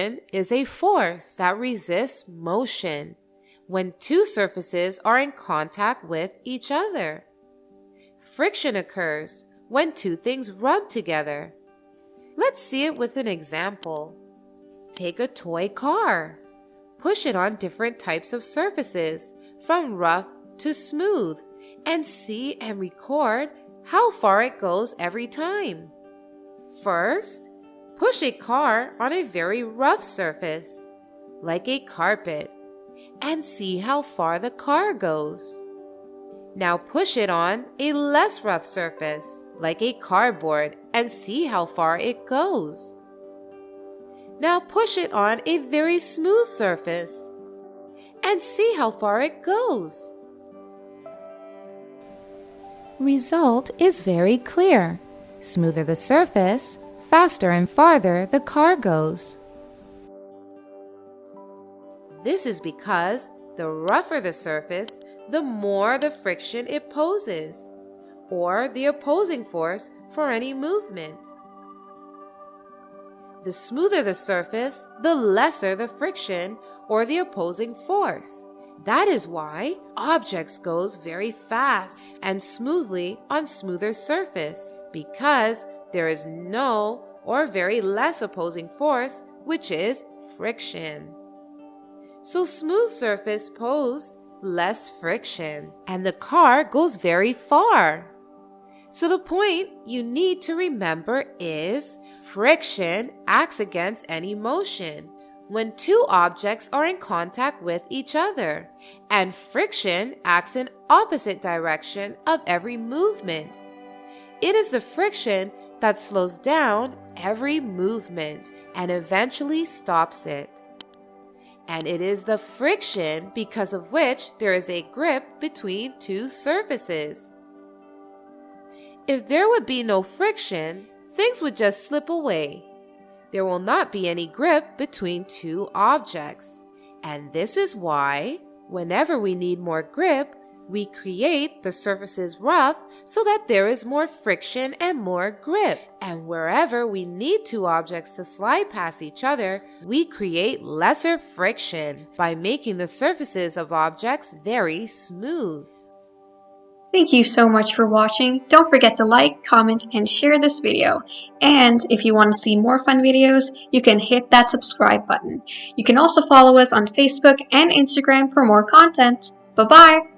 Friction is a force that resists motion when two surfaces are in contact with each other. Friction occurs when two things rub together. Let's see it with an example. Take a toy car. Push it on different types of surfaces, from rough to smooth, and see and record how far it goes every time. First, push a car on a very rough surface, like a carpet, and see how far the car goes. Now push it on a less rough surface, like a cardboard, and see how far it goes. Now push it on a very smooth surface, and see how far it goes. Result is very clear. Smoother the surface, faster and farther the car goes. This is because the rougher the surface, the more the friction it poses, or the opposing force for any movement. The smoother the surface, the lesser the friction or the opposing force. That is why objects goes very fast and smoothly on smoother surface, because there is no or very less opposing force, which is friction. So smooth surface posed less friction, and the car goes very far. So the point you need to remember is friction acts against any motion when two objects are in contact with each other, and friction acts in opposite direction of every movement. It is the friction that slows down every movement and eventually stops it. And it is the friction because of which there is a grip between two surfaces. If there would be no friction, things would just slip away. There will not be any grip between two objects. And this is why, whenever we need more grip, we create the surfaces rough so that there is more friction and more grip. And wherever we need two objects to slide past each other, we create lesser friction by making the surfaces of objects very smooth. Thank you so much for watching. Don't forget to like, comment, and share this video. And if you want to see more fun videos, you can hit that subscribe button. You can also follow us on Facebook and Instagram for more content. Bye-bye!